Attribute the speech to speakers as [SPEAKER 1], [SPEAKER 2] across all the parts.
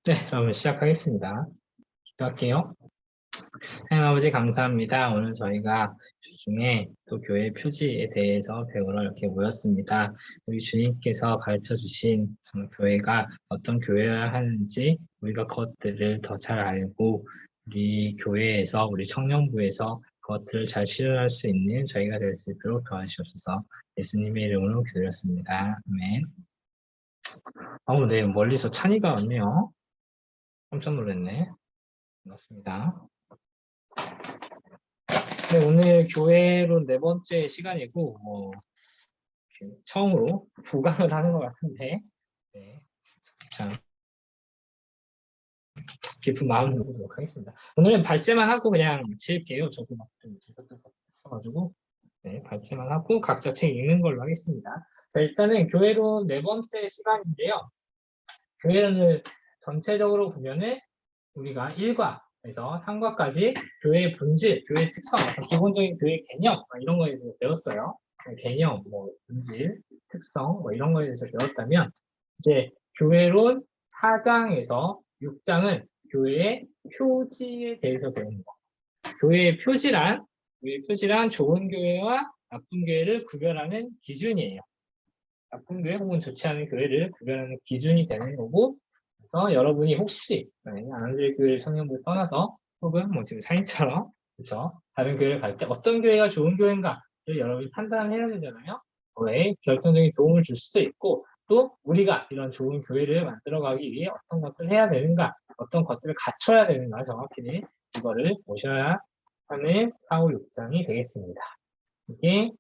[SPEAKER 1] 네, 그러면 시작하겠습니다. 기도할게요. 하나님 아버지 감사합니다. 오늘 저희가 주중에 또 교회 표지에 대해서 배우러 이렇게 모였습니다. 우리 주님께서 가르쳐 주신 정말 교회가 어떤 교회여야 하는지 우리가 그것들을 더 잘 알고 우리 교회에서 우리 청년부에서 그것들을 잘 실현할 수 있는 저희가 될 수 있도록 도와주셔서 예수님의 이름으로 기도했습니다. 아멘. 네, 멀리서 찬이가 왔네요. 깜짝 놀랐네. 반갑습니다. 네, 오늘 교회로 네 번째 시간이고, 처음으로 부강을 하는 것 같은데, 네, 참 깊은 마음으로 보도록 하겠습니다. 오늘은 발제만 하고 그냥 칠게요. 저도 막좀 있어가지고, 네, 발제만 하고 각자 책 읽는 걸로 하겠습니다. 자, 일단은 교회로 네 번째 시간인데요. 교회를 전체적으로 보면은 우리가 1과에서 3과까지 교회의 본질, 교회의 특성, 기본적인 교회 개념 이런 거에 대해서 배웠어요. 개념, 본질, 특성 이런 거에 대해서 배웠다면 이제 교회론 4장에서 6장은 교회의 표지에 대해서 배웁니다. 교회의 표지란 좋은 교회와 나쁜 교회를 구별하는 기준이에요. 나쁜 교회 혹은 좋지 않은 교회를 구별하는 기준이 되는 거고, 그래서 여러분이 혹시 안한주의 교회 청년부를 떠나서 혹은 지금 사인처럼 그렇죠 다른 교회를 갈 때 어떤 교회가 좋은 교회인가를 여러분이 판단해야 되잖아요. 그거에 결정적인 도움을 줄 수도 있고, 또 우리가 이런 좋은 교회를 만들어가기 위해 어떤 것들을 해야 되는가, 어떤 것들을 갖춰야 되는가, 정확히 이거를 보셔야 하는 4, 5, 6장이 되겠습니다. 이게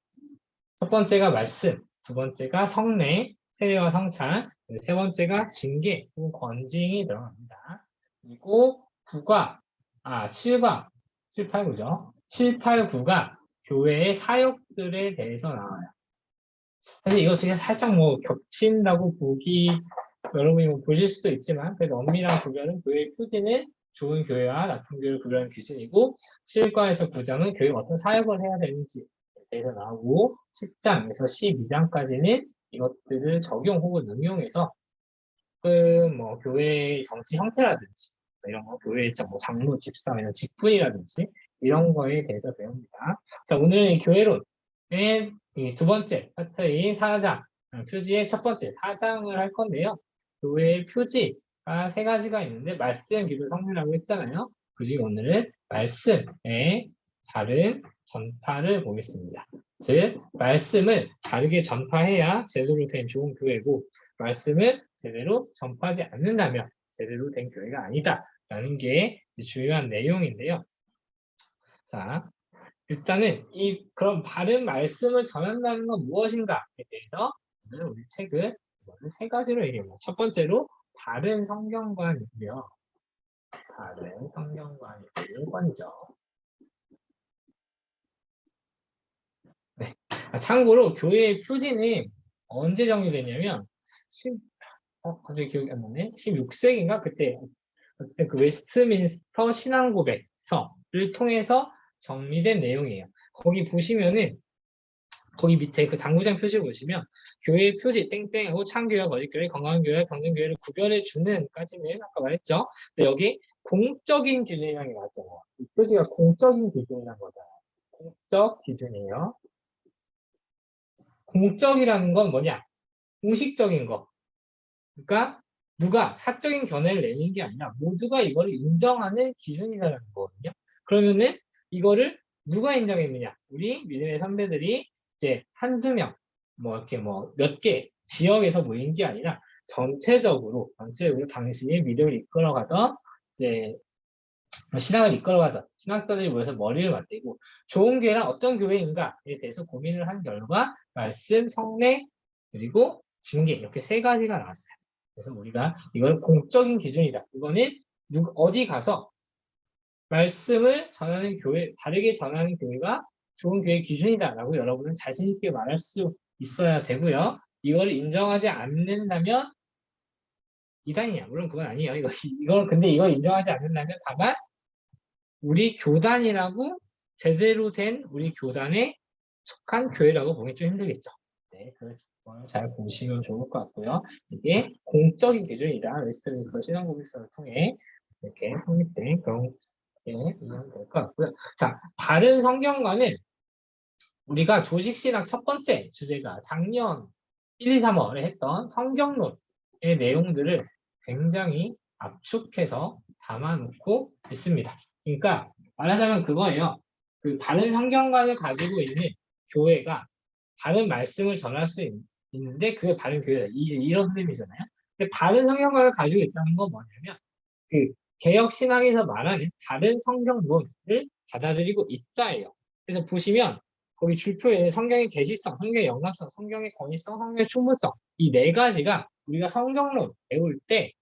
[SPEAKER 1] 첫 번째가 말씀, 두 번째가 성례, 세례와 성찬, 세 번째가 징계 혹은 건징이 들어갑니다. 그리고 7과, 7, 8, 9죠. 7, 8, 9가 교회의 사역들에 대해서 나와요. 사실 이거 진짜 살짝 겹친다고 여러분이 보실 수도 있지만, 그래도 엄밀한 구별은 교회의 표지는 좋은 교회와 나쁜 교회를 구별하는 기준이고, 7과에서 9장은 교회가 어떤 사역을 해야 되는지 대해서 나오고, 10장에서 12장까지는 이것들을 적용 혹은 응용해서 교회의 정치 형태라든지 이런 거, 교회의 장로, 집사, 이런 직분이라든지 이런 거에 대해서 배웁니다. 자, 오늘 교회론의 두 번째 파트인 4장 표지의 첫 번째 4장을 할 건데요. 교회의 표지가 세 가지가 있는데 말씀, 기도, 성례라고 했잖아요. 그중에 오늘은 말씀의 다른 전파를 보겠습니다. 즉, 말씀을 다르게 전파해야 제대로 된 좋은 교회고, 말씀을 제대로 전파하지 않는다면 제대로 된 교회가 아니다라는 게 중요한 내용인데요. 자, 일단은 그럼 바른 말씀을 전한다는 건 무엇인가에 대해서 오늘 우리 책을 세 가지로 얘기합니다. 첫 번째로 바른 성경관이고요. 바른 성경관이 1번이죠. 네. 참고로 교회의 표지는 언제 정리됐냐면 갑자기 기억이 안 나네. 16세기인가 그때 그 웨스트민스터 신앙고백서를 통해서 정리된 내용이에요. 거기 보시면은 거기 밑에 그 당구장 표지 보시면 교회의 표지 땡땡하고 참교회와 거짓교회, 건강한 교회와 병든 교회를 구별해 주는까지는 아까 말했죠. 근데 여기 공적인 기준이라는 게 나왔잖아요. 이 표지가 공적인 기준이라는 거잖아요. 공적 기준이에요. 공적이라는 건 뭐냐? 공식적인 거. 그러니까 누가 사적인 견해를 내는 게 아니라 모두가 이거를 인정하는 기준이라는 거거든요. 그러면은 이거를 누가 인정했느냐? 우리 믿음의 선배들이 이제 한두 명, 이렇게 몇 개 지역에서 모인 게 아니라 전체적으로 당시의 믿음을 이끌어가던 이제 신앙을 이끌어가던 신학자들이 모여서 머리를 맞대고 좋은 교회란 어떤 교회인가에 대해서 고민을 한 결과 말씀, 성례, 그리고 징계 이렇게 세 가지가 나왔어요. 그래서 우리가 이걸 공적인 기준이다. 이거는 어디 가서 말씀을 전하는 교회, 다르게 전하는 교회가 좋은 교회 기준이다라고 여러분은 자신 있게 말할 수 있어야 되고요. 이걸 인정하지 않는다면 이단이냐? 물론 그건 아니에요. 근데 이걸 인정하지 않는다면 다만 우리 교단이라고 제대로 된 우리 교단에 속한 교회라고 보기 좀 힘들겠죠. 네, 그걸 잘 보시면 좋을 것 같고요. 이게 공적인 기준이다. 웨스트민스터 신앙고백서를 통해 이렇게 성립된 그런 게 이해하면 될 것 같고요. 자, 바른 성경과는 우리가 조직신학 첫 번째 주제가 작년 1, 2, 3월에 했던 성경론의 내용들을 굉장히 압축해서 담아놓고 있습니다. 그러니까 말하자면 그거예요. 그 바른 성경관을 가지고 있는 교회가 바른 말씀을 전할 수 있는데 그게 바른 교회다. 이런 흐름이잖아요. 근데 바른 성경관을 가지고 있다는 건 뭐냐면 그 개혁 신학에서 말하는 바른 성경론을 받아들이고 있다예요. 그래서 보시면 거기 줄표에 성경의 계시성, 성경의 영감성, 성경의 권위성, 성경의 충분성 이 네 가지가 우리가 성경론 배울 때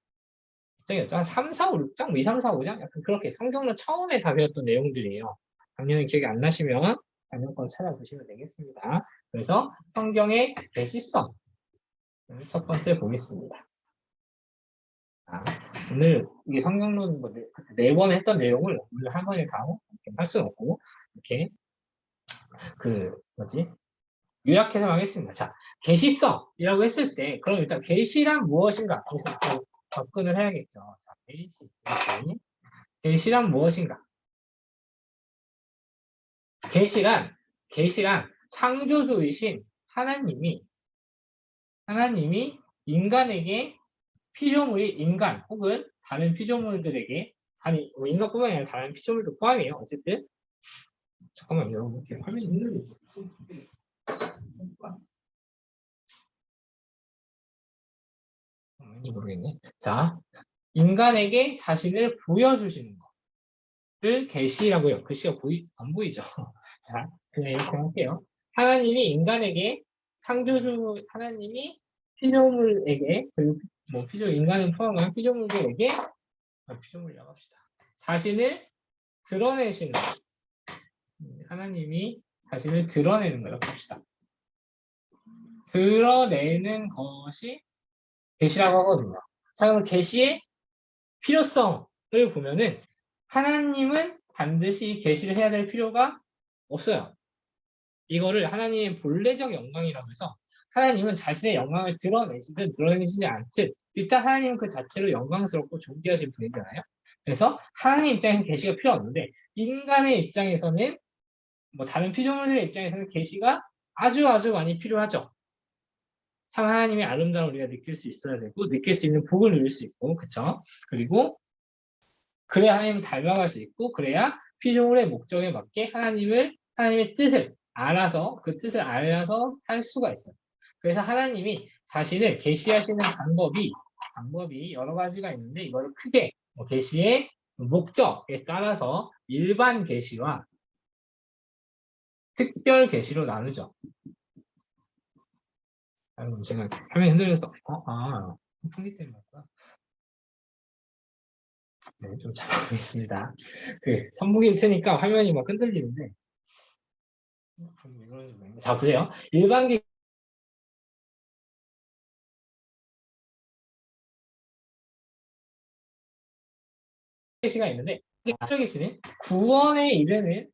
[SPEAKER 1] 한 3, 4, 5, 6장, 2, 3, 4, 5장 약간 그렇게 성경론 처음에 다 배웠던 내용들이에요. 작년에 기억이 안 나시면 작년 건 찾아보시면 되겠습니다. 그래서 성경의 계시성 첫 번째 보겠습니다. 오늘 이게 성경론 네 번 했던 내용을 오늘 한 번에 다 할 수는 없고 이렇게 그 뭐지 요약해서 하겠습니다. 자, 계시성이라고 했을 때 그럼 일단 계시란 무엇인가? 그래서 또 접근을 해야겠죠. 자, 계시란 무엇인가? 계시란 창조주이신 하나님이 인간에게 피조물이 인간 혹은 다른 피조물들에게 아니 뭐 인간뿐만 아니라 다른 피조물도 포함이에요. 어쨌든 잠깐만요. 이렇게 화면이 흔들리죠. 왠지 모르겠네. 자, 인간에게 자신을 보여주시는 것을 계시라고 해요. 글씨가 안 보이죠? 자, 그냥 이렇게 할게요. 하나님이 인간에게 창조주 하나님이 피조물에게 그리고 뭐 인간을 포함한 피조물들에게 피조물이라고 합시다. 자신을 드러내시는 하나님이 자신을 드러내는 거라고 합시다. 드러내는 것이 계시라고 하거든요. 자, 그럼 계시의 필요성을 보면은 하나님은 반드시 계시를 해야 될 필요가 없어요. 이거를 하나님의 본래적 영광이라고 해서 하나님은 자신의 영광을 드러내시든 드러내시지 않든 일단 하나님은 그 자체로 영광스럽고 존귀하신 분이잖아요. 그래서 하나님 입장에서 계시가 필요 없는데 인간의 입장에서는 뭐 다른 피조물들의 입장에서는 계시가 아주 많이 필요하죠. 참 하나님의 아름다움을 우리가 느낄 수 있어야 되고 느낄 수 있는 복을 누릴 수 있고 그쵸? 그리고 그래야 하나님을 닮아갈 수 있고 그래야 피조물의 목적에 맞게 하나님의 뜻을 알아서 그 뜻을 알아서 살 수가 있어요. 그래서 하나님이 자신을 계시하시는 방법이 여러 가지가 있는데 이거를 크게 계시의 목적에 따라서 일반 계시와 특별 계시로 나누죠. 제가 화면 흔들려서 풍기 때문에 그렇구나. 네, 좀 잡아보겠습니다. 선풍기를 트니까 화면이 막 흔들리는데. 자, 보세요. 일반 계시가 있는데, 특별 계시는 구원에 이르는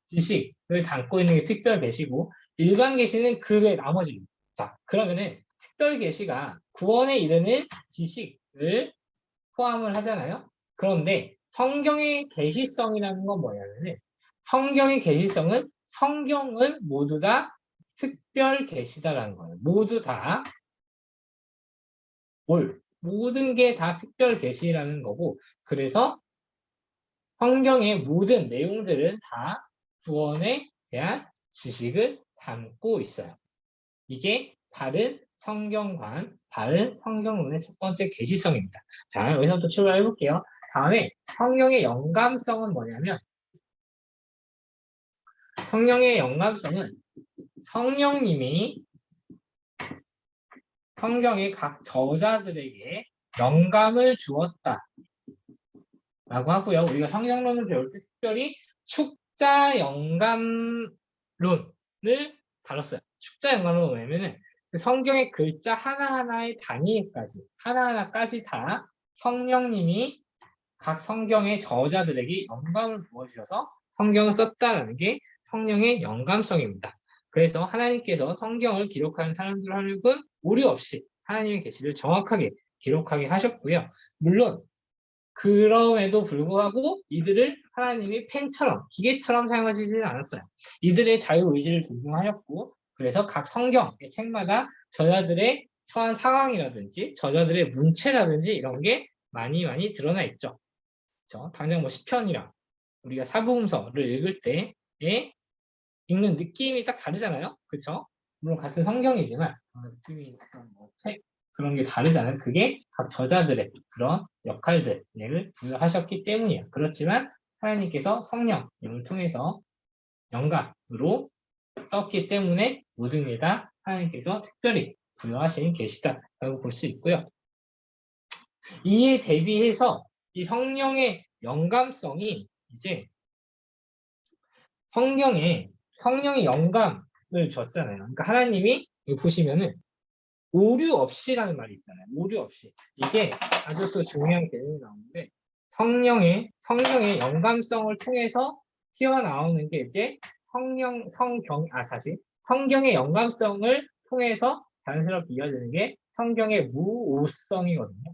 [SPEAKER 1] 지식을 담고 있는 게 특별 계시고, 일반 계시는 그 외 나머지입니다. 자, 그러면은 특별 계시가 구원에 이르는 지식을 포함을 하잖아요. 그런데 성경의 계시성이라는 건 뭐냐면은 성경의 계시성은 성경은 모두 다 특별 계시다라는 거예요. 모두 다 모든 게 다 특별 계시라는 거고 그래서 성경의 모든 내용들은 다 구원에 대한 지식을 담고 있어요. 이게 바른 성경론의 첫 번째 계시성입니다. 자, 여기서부터 출발해 볼게요. 다음에 성경의 영감성은 뭐냐면 성령의 영감성은 성령님이 성경의 각 저자들에게 영감을 주었다 라고 하고요. 우리가 성경론을 배울 때 특별히 축자 영감론을 다뤘어요. 축자 영감론은 뭐냐면은 성경의 글자 하나하나의 하나하나까지 다 성령님이 각 성경의 저자들에게 영감을 부어주셔서 성경을 썼다는 게 성령의 영감성입니다. 그래서 하나님께서 성경을 기록하는 사람들 하려면 오류 없이 하나님의 계시를 정확하게 기록하게 하셨고요. 물론 그럼에도 불구하고 이들을 하나님이 펜처럼 기계처럼 사용하시지는 않았어요. 이들의 자유의지를 존중하셨고 그래서 각 성경의 책마다 저자들의 처한 상황이라든지 저자들의 문체라든지 이런 게 많이 드러나 있죠. 그렇죠? 당장 뭐 시편이랑 우리가 사복음서를 읽을 때에 읽는 느낌이 딱 다르잖아요. 그렇죠? 물론 같은 성경이지만 느낌이 약간 뭐 책 그런 게 다르잖아요. 그게 각 저자들의 그런 역할들을 부여하셨기 때문이에요. 그렇지만 하나님께서 성령을 통해서 영감으로 썼기 때문에 모든 게 다 하나님께서 특별히 부여하신 계시다라고 볼 수 있고요. 이에 대비해서 이 성령의 영감성이 이제 성령의 영감을 줬잖아요. 그러니까 하나님이 여기 보시면은 오류 없이라는 말이 있잖아요. 오류 없이. 이게 아주 또 중요한 개념이 나오는데 성령의 영감성을 통해서 튀어나오는 게 이제 사실 성경의 영감성을 통해서 자연스럽게 이어지는 게 성경의 무오성이거든요.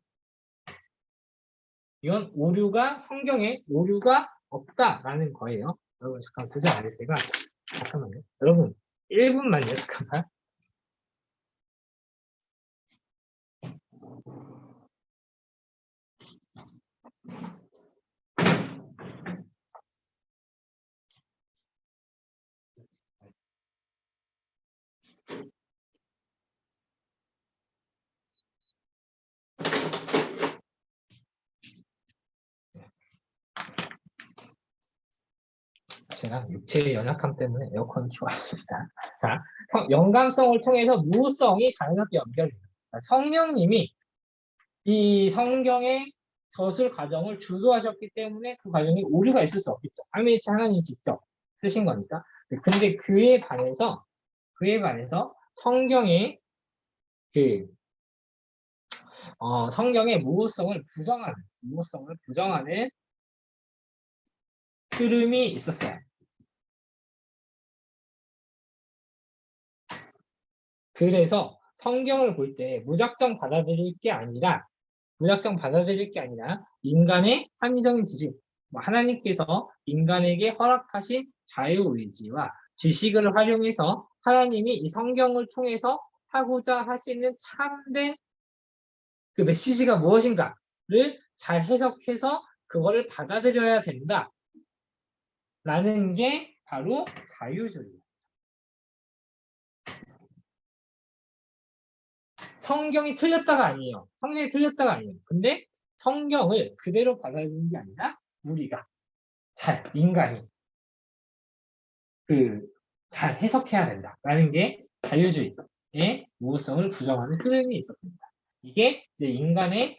[SPEAKER 1] 이건 성경에 오류가 없다라는 거예요. 여러분 잠깐 두자 아레스가 잠깐만요. 여러분 1분만요. 잠깐만. 제가 육체의 연약함 때문에 에어컨을 켜왔습니다. 자, 영감성을 통해서 무성이 자연스럽게 연결됩니다. 성령님이 이 성경의 저술 과정을 주도하셨기 때문에 그 과정에 오류가 있을 수 없겠죠. 삼위일체 하나님 직접 쓰신 거니까. 근데 그에 반해서 성경의 성경의 무호성을 부정하는 흐름이 있었어요. 그래서 성경을 볼 때 무작정 받아들일 게 아니라 인간의 합리적인 지식, 하나님께서 인간에게 허락하신 자유의지와 지식을 활용해서 하나님이 이 성경을 통해서 하고자 하시는 참된 그 메시지가 무엇인가를 잘 해석해서 그거를 받아들여야 된다. 라는 게 바로 자유주의예요. 성경이 틀렸다가 아니에요. 근데 성경을 그대로 받아들이는 게 아니라 우리가 인간이 잘 해석해야 된다라는 게 자유주의의 무호성을 부정하는 흐름이 있었습니다. 이게 이제 인간의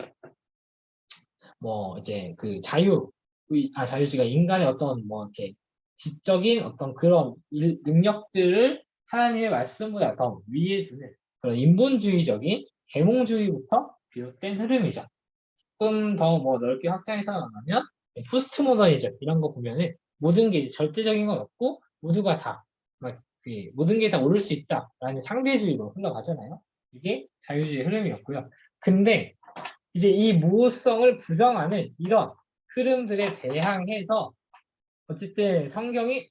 [SPEAKER 1] 이제 자유주의가 인간의 어떤 이렇게 지적인 어떤 그런 능력들을 하나님의 말씀보다 더 위에 두는 그런 인본주의적인 계몽주의부터 비롯된 흐름이죠. 조금 더 넓게 확장해서 나가면 포스트 모더니즘 이런 거 보면은 모든 게 이제 절대적인 건 없고 모두가 다 모든 게 다 옳을 수 있다라는 상대주의로 흘러가잖아요. 이게 자유주의 흐름이었고요. 근데 이제 이 무호성을 부정하는 이런 흐름들에 대항해서 어쨌든 성경이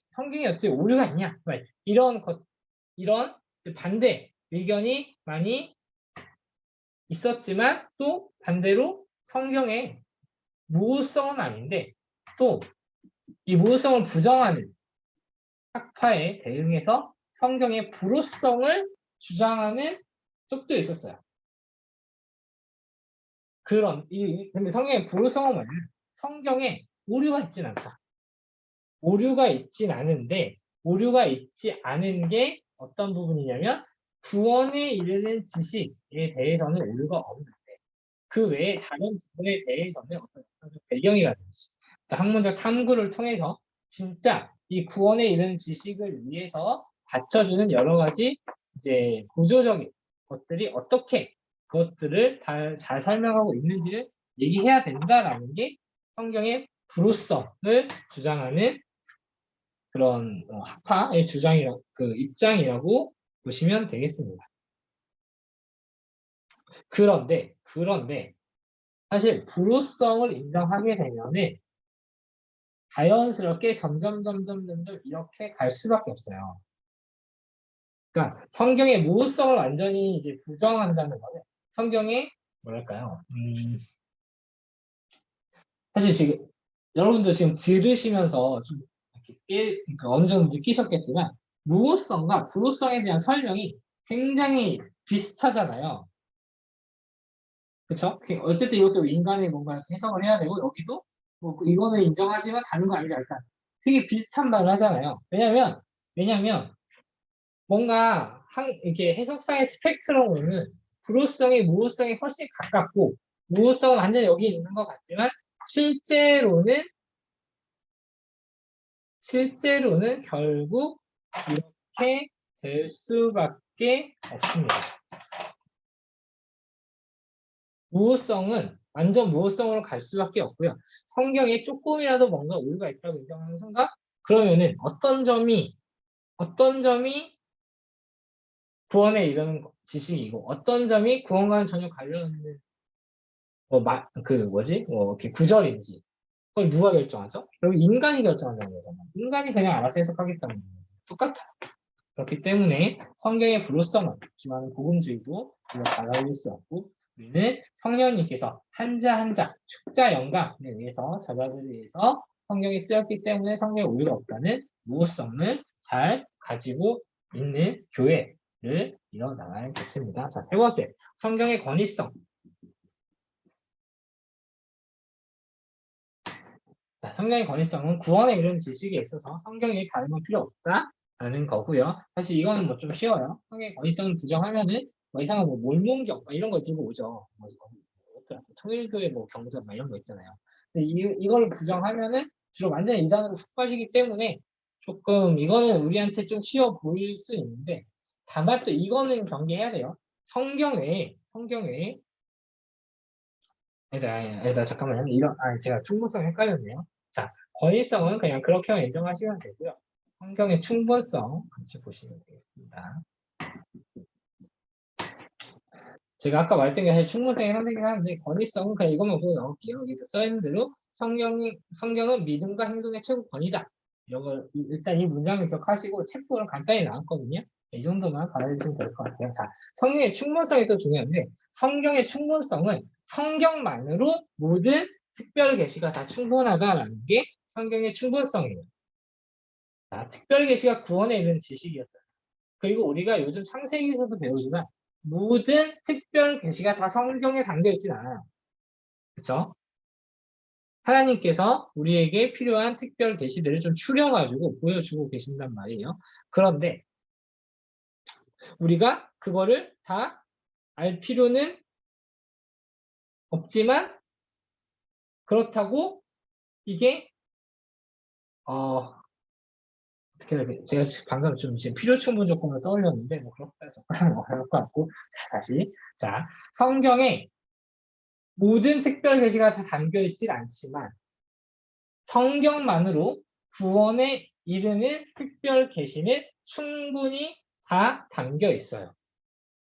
[SPEAKER 1] 어떻게 오류가 있냐 이런 반대 의견이 많이 있었지만 또 반대로 성경의 무호성은 아닌데 또 이 무호성을 부정하는 학파에 대응해서 성경의 불호성을 주장하는 쪽도 있었어요. 근데 성경의 불호성은 뭐냐면 성경에 오류가 있진 않다. 오류가 있진 않은데 오류가 있지 않은 게 어떤 부분이냐면 구원에 이르는 지식에 대해서는 오류가 없는데 그 외에 다른 부분에 대해서는 어떤 배경이라든지 학문적 탐구를 통해서 진짜 이 구원에 이르는 지식을 위해서 받쳐주는 여러 가지 이제 구조적인 것들이 어떻게 그것들을 잘 설명하고 있는지를 얘기해야 된다라는 게 성경의 불호성을 주장하는 그런 학파의 그 입장이라고 보시면 되겠습니다. 그런데 사실 불호성을 인정하게 되면은 자연스럽게 점점 이렇게 갈 수밖에 없어요. 그러니까 성경의 모호성을 완전히 이제 부정한다는 거는 성경의 뭐랄까요? 사실 지금 여러분도 지금 들으시면서 좀 이렇게 그러니까 어느 정도 느끼셨겠지만 모호성과 불호성에 대한 설명이 굉장히 비슷하잖아요. 그쵸? 어쨌든 이것도 인간이 뭔가 해석을 해야 되고 여기도 뭐 이거는 인정하지만 다른 거 아니냐 약간 되게 비슷한 말을 하잖아요. 왜냐면 뭔가 이렇게 해석상의 스펙트럼으로는 불호성이 모호성이 훨씬 가깝고 모호성은 완전 여기 있는 것 같지만 실제로는 결국 이렇게 될 수밖에 없습니다. 모호성은 완전 모호성으로 갈 수밖에 없고요. 성경에 조금이라도 뭔가 오류가 있다고 인정하는 순간 그러면은 어떤 점이 구원에 이르는 지식이고 어떤 점이 구원과는 전혀 관련 없는 이렇게 구절인지 그걸 누가 결정하죠? 결국 인간이 결정한다는 거잖아요. 인간이 그냥 알아서 해석하겠다는 거예요. 똑같아요. 그렇기 때문에 성경의 불호성을 주장하는 복음주의도 이거 받아들일 수 없고 우리는 성령님께서 한자 한자 축자 영감에 의해서 저자들에 의해서 성경이 쓰였기 때문에 성경에 오류가 없다는 모호성을 잘 가지고 있는 교회를 이뤄나가야겠습니다. 자, 세 번째, 성경의 권위성. 자, 성경의 권위성은 구원에 이르는 지식에 있어서 성경이 다른 건 필요 없다라는 거고요. 사실 이거는 뭐 좀 쉬워요. 성경의 권위성을 부정하면은 뭐 이상한 뭐 몰몬경 이런 거 들고 오죠. 통일교회 뭐 경전 이런 거 있잖아요. 근데 이걸 부정하면은 주로 완전히 이단으로 훅 빠지기 때문에 조금 이거는 우리한테 좀 쉬워 보일 수 있는데 다만 또 이거는 경계해야 돼요. 성경 외에 아니다, 잠깐만요. 제가 충분성 헷갈렸네요. 자, 권위성은 그냥 그렇게만 인정하시면 되고요. 성경의 충분성 같이 보시면 되겠습니다. 제가 아까 말했던 게 사실 충분성이 선택이긴 하는데 권위성은 그냥 이것만 보고 넣을게요. 여기도 써있는 대로 성경은 믿음과 행동의 최고 권위다. 일단 이 문장을 기억하시고 책보를 간단히 나왔거든요. 이 정도만 받아주시면 될 것 같아요. 자, 성경의 충분성이 또 중요한데 성경의 충분성은 성경만으로 모든 특별 계시가 다 충분하다라는 게 성경의 충분성이에요. 자, 특별 계시가 구원에 이르는 지식이었잖아요. 그리고 우리가 요즘 창세기에서도 배우지만 모든 특별 계시가 다 성경에 담겨 있진 않아요. 그렇죠? 하나님께서 우리에게 필요한 특별 계시들을 좀 추려가지고 보여주고 계신단 말이에요. 그런데 우리가 그거를 다 알 필요는 없지만 그렇다고 이게 어떻게 해야 돼? 제가 방금 좀 지금 필요 충분 조건을 떠올렸는데 뭐 그렇다 해서 어려울 것 같고 자 성경에 모든 특별 계시가 다 담겨 있진 않지만 성경만으로 구원에 이르는 특별 계시는 충분히 다 담겨 있어요.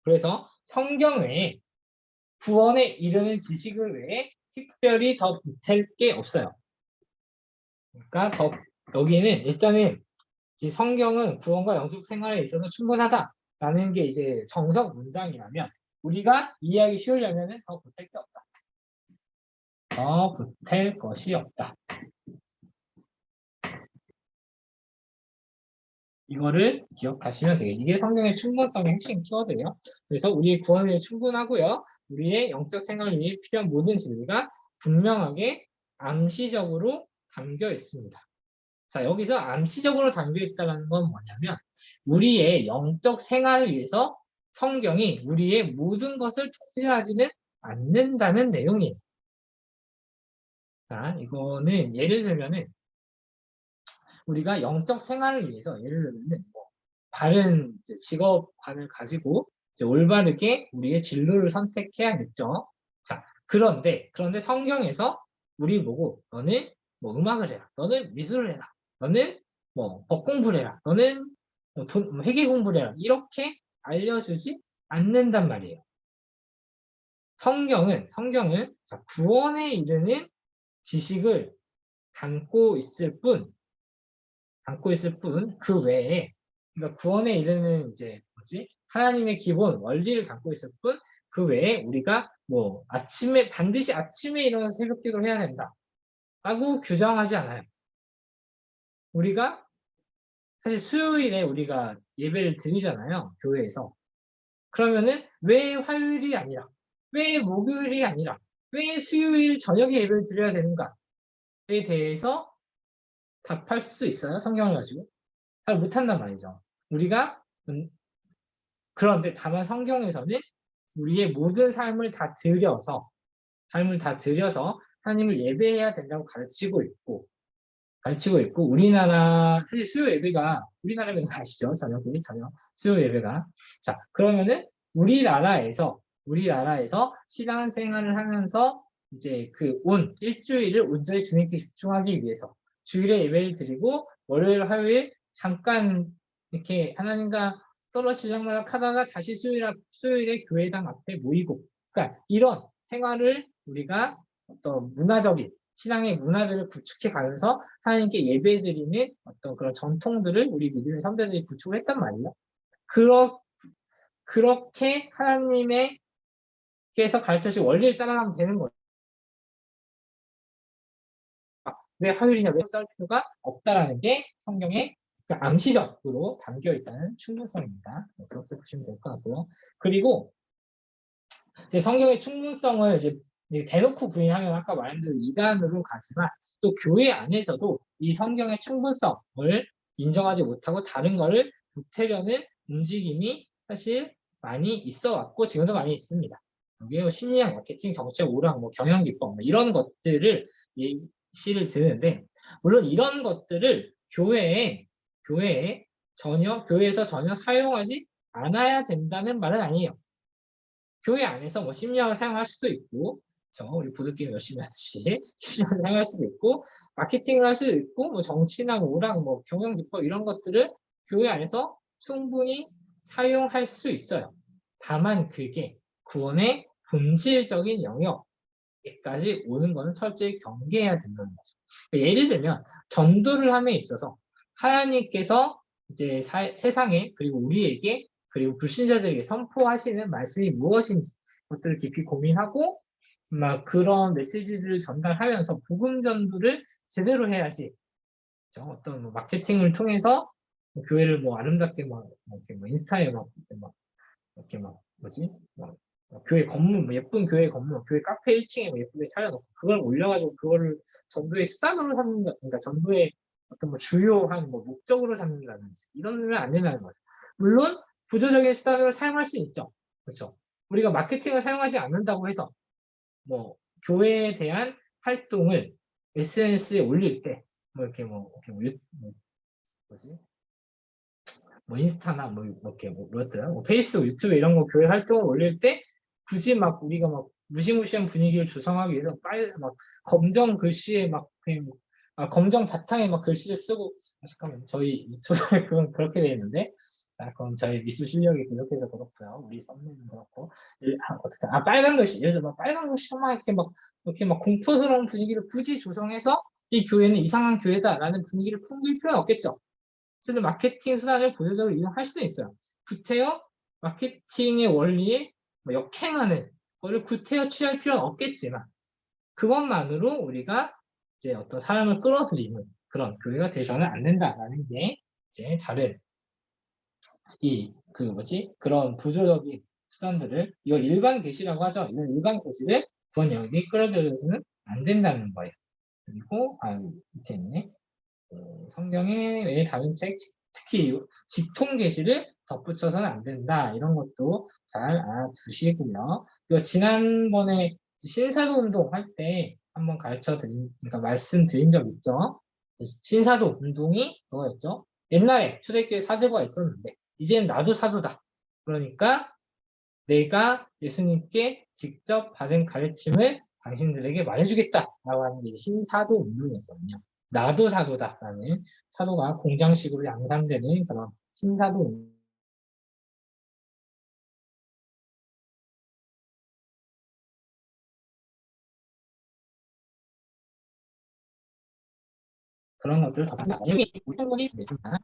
[SPEAKER 1] 그래서 성경 외에 구원에 이르는 지식을 외에 특별히 더 보탤 게 없어요. 그러니까 여기는 일단은 성경은 구원과 영적 생활에 있어서 충분하다라는 게 이제 정석 문장이라면 우리가 이해하기 쉬우려면 더 보탤 게 없다. 더 보탤 것이 없다. 이거를 기억하시면 되겠죠. 이게 성경의 충분성의 핵심 키워드예요. 그래서 우리의 구원에 충분하고요. 우리의 영적 생활을 위해 필요한 모든 진리가 분명하게 암시적으로 담겨 있습니다. 자, 여기서 암시적으로 담겨 있다는 건 뭐냐면 우리의 영적 생활을 위해서 성경이 우리의 모든 것을 통제하지는 않는다는 내용이에요. 자, 이거는 예를 들면은 우리가 영적 생활을 위해서 예를 들면은 바른 직업관을 가지고 올바르게 우리의 진로를 선택해야겠죠. 자, 그런데 성경에서 우리 보고 너는 뭐 음악을 해라, 너는 미술을 해라, 너는 뭐 법 공부를 해라. 너는 뭐 회계 공부를 해라. 이렇게 알려주지 않는단 말이에요. 성경은 자, 구원에 이르는 지식을 담고 있을 뿐 그 외에 그러니까 구원에 이르는 이제 뭐지? 하나님의 기본 원리를 담고 있을 뿐 그 외에 우리가 뭐 반드시 아침에 일어나서 새벽 기도를 해야 된다 라고 규정하지 않아요. 우리가 사실 수요일에 우리가 예배를 드리잖아요. 교회에서. 그러면은 왜 화요일이 아니라 왜 목요일이 아니라 왜 수요일 저녁에 예배를 드려야 되는가에 대해서 답할 수 있어요. 성경을 가지고. 잘 못한단 말이죠. 우리가 그런데 다만 성경에서는 우리의 모든 삶을 다 들여서 하나님을 예배해야 된다고 가르치고 있고 우리나라 사실 수요 예배가 우리나라면 아시죠? 저녁 수요 예배가 자 그러면은 우리나라에서 신앙생활을 하면서 이제 그 일주일을 온전히 주님께 집중하기 위해서 주일에 예배를 드리고 월요일 화요일 잠깐 이렇게 하나님과 떨어지려고 하다가 다시 수요일에 교회당 앞에 모이고 그러니까 이런 생활을 우리가 어떤 문화적인 신앙의 문화들을 구축해 가면서 하나님께 예배드리는 어떤 그런 전통들을 우리 믿음의 선배들이 구축을 했단 말이에요. 그렇게 하나님께서 가르쳐주신 원리를 따라가면 되는 거예요. 왜 화요일이냐 왜 싸울 필요가 없다라는 게 성경에 암시적으로 담겨 있다는 충분성입니다. 그렇게 보시면 될 것 같고요. 그리고 이제 성경의 충분성을 이제 대놓고 부인하면 아까 말한 대로 이단으로 가지만 또 교회 안에서도 이 성경의 충분성을 인정하지 못하고 다른 거를 보태려는 움직임이 사실 많이 있어 왔고 지금도 많이 있습니다. 여기에 뭐 심리학, 마케팅, 정책, 오락, 뭐 경영 기법 이런 것들을 예시를 드는데 물론 이런 것들을 교회에서 전혀 사용하지 않아야 된다는 말은 아니에요. 교회 안에서 뭐 심리학을 사용할 수도 있고, 우리 보드게임 열심히 하듯이 심리학을 사용할 수도 있고, 마케팅을 할 수도 있고, 뭐 정치나 뭐 오락, 뭐 경영 기법 이런 것들을 교회 안에서 충분히 사용할 수 있어요. 다만 그게 구원의 본질적인 영역까지 오는 것은 철저히 경계해야 된다는 거죠. 예를 들면 전도를 함에 있어서 하나님께서 이제 세상에 그리고 우리에게 그리고 불신자들에게 선포하시는 말씀이 무엇인지 그것들을 깊이 고민하고 막 그런 메시지를 전달하면서 복음 전도를 제대로 해야지. 어떤 뭐 마케팅을 통해서 교회를 뭐 아름답게 이렇게 인스타에 이렇게 뭐지? 교회 건물, 예쁜 교회 건물, 교회 카페 1층에 예쁘게 차려놓고 그걸 올려가지고 그거를 전도의 수단으로 삼는다, 그러니까 전도의 어떤 주요한 목적으로 삼는다든지 이러면 안 된다는 거죠. 물론 부조적인 수단으로 사용할 수 있죠. 그렇죠. 우리가 마케팅을 사용하지 않는다고 해서 교회에 대한 활동을 SNS에 올릴 때 이렇게 뭐지? 인스타나 뭐였더라? 페이스북, 유튜브 이런 거 교회 활동을 올릴 때 굳이 우리가 무시무시한 분위기를 조성하기 위해서 검정 글씨에 그냥 검정 바탕에 글씨를 쓰고 잠깐만 저희 유튜브에 그건 그렇게 되어 있는데 그럼 저희 미술 실력이 부족해서 그렇고요. 우리 썸네일은 그렇고 어떻게 빨간 글씨 예를 들어 빨간 글씨만 이렇게 공포스러운 분위기를 굳이 조성해서 이 교회는 이상한 교회다라는 분위기를 풍길 필요는 없겠죠. 쓰는 마케팅 수단을 보조적으로 이용할 수 있어요. 구태여 마케팅의 원리에 역행하는 거를 구태여 취할 필요는 없겠지만 그것만으로 우리가 이제 어떤 사람을 끌어들이는 그런 교회가 되서는 안 된다라는 게 이제 다른 그런 부조적인 수단들을 이걸 일반 계시라고 하죠. 이런 일반 계시를 구원 영역에 끌어들여서는 안 된다는 거예요. 그리고 밑에 있네. 성경의 외에 다른 책, 특히 직통 계시를 덧붙여서는 안 된다. 이런 것도 잘 알아두시고요. 지난번에 신사도 운동 할 때 한번 그러니까 말씀드린 적 있죠. 신사도 운동이 그거였죠. 옛날에 초대교회 사도가 있었는데 이제는 나도 사도다. 그러니까 내가 예수님께 직접 받은 가르침을 당신들에게 말해주겠다라고 하는 게 신사도 운동이었거든요. 나도 사도다라는 사도가 공장식으로 양산되는 그런 신사도 그런 것들을 접한다. 이미 충분히 있습니다.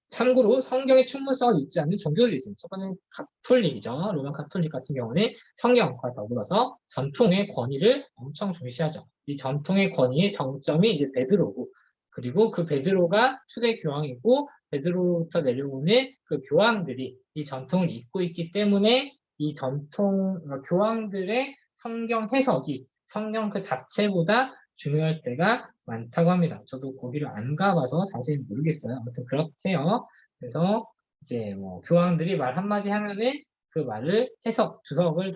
[SPEAKER 1] 참고로 성경의 충분성을 잊지 않는 종교들이 있습니다. 첫 번째는 가톨릭이죠. 로마 가톨릭 같은 경우는 성경과 더불어서 전통의 권위를 엄청 중시하죠. 이 전통의 권위의 정점이 이제 베드로고, 그리고 그 베드로가 초대 교황이고, 베드로부터 내려오는 그 교황들이 이 전통을 잇고 있기 때문에 이 전통 교황들의 성경 해석이 성경 그 자체보다 중요할 때가 많다고 합니다. 저도 거기를 안 가봐서 자세히 모르겠어요. 아무튼 그렇대요. 그래서 이제 뭐 교황들이 말 한마디 하면은 그 말을 해석하고 주석을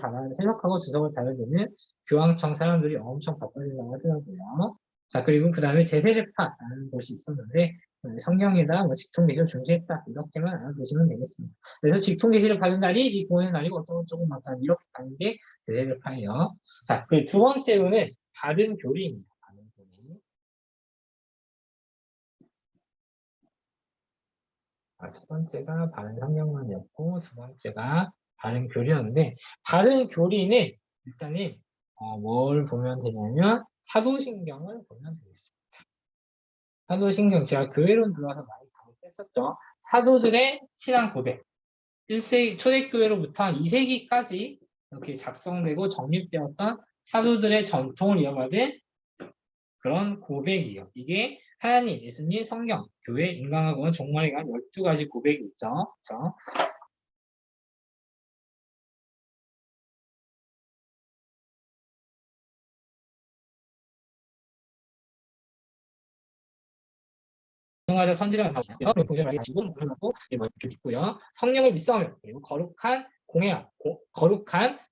[SPEAKER 1] 달아주는 교황청 사람들이 엄청 바빠진다고 하더라고요. 자, 그리고 그 다음에 제세례파라는 곳이 있었는데 성경에다 뭐 직통계시를 중시했다 이렇게만 알아두시면 되겠습니다. 그래서 직통계시를 받은 날이 이 구원의 날이고 어쩌고저쩌고 막 이렇게 가는 게 제세례파예요. 자, 그 두 번째로는 바른 교리입니다. 바른 교리. 첫 번째가 바른 성경론이었고 두 번째가 바른 교리였는데 바른 교리는 일단은 뭘 보면 되냐면 사도신경을 보면 되겠습니다. 사도신경 제가 교회론 들어와서 많이 강조했었죠. 사도들의 신앙 고백 1세기 초대교회로부터 2세기까지 이렇게 작성되고 정립되었던 사도들의 전통을 이어받은 그런 고백이에요. 이게 하나님, 예수님, 성경, 교회, 인간하고는 종말에 관한 12가지 고백이 있죠. 그렇죠? 성화자 선지를 하시고요. 공전을 하시고 하고 이렇게 있고요. 성령을 믿사오며 그리고 거룩한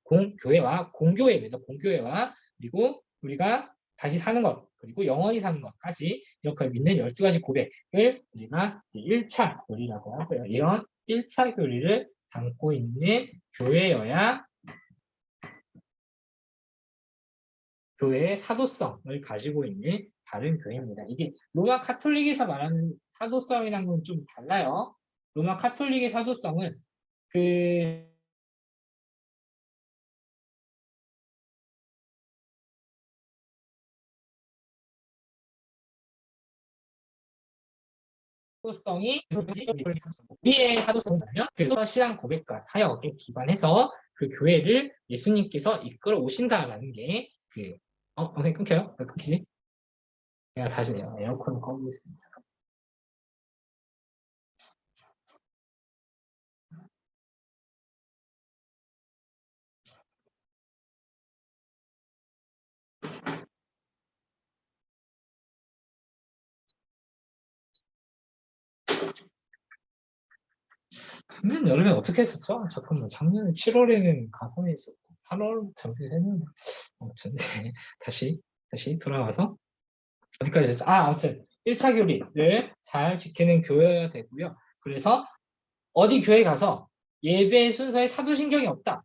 [SPEAKER 1] 공교회와 공교회입니다. 공교회와 그리고 우리가 다시 사는 것 그리고 영원히 사는 것까지 이렇게 믿는 12가지 고백을 우리가 1차 교리라고 하고요. 이런 1차 교리를 담고 있는 교회여야 교회의 사도성을 가지고 있는 다른 교회입니다. 이게 로마 카톨릭에서 말하는 사도성이란 건 좀 달라요. 로마 카톨릭의 사도성은 그 사도성이 우리의 사도성은 뭐냐면 그래서 신앙 고백과 사역에 기반해서 그 교회를 예수님께서 이끌어 오신다라는 게 선생님 끊겨요? 왜 끊기지? 내가 다시 에어컨 꺼보겠습니다. 작년 여름에 어떻게 했었죠? 잠깐만, 작년 7월에는 가선에 있었고, 8월 잠시세는 아무튼 다시 돌아와서 어디까지 했죠? 아무튼 1차 교리를 잘 지키는 교회여야 되고요. 그래서 어디 교회 가서 예배 순서에 사도신경이 없다.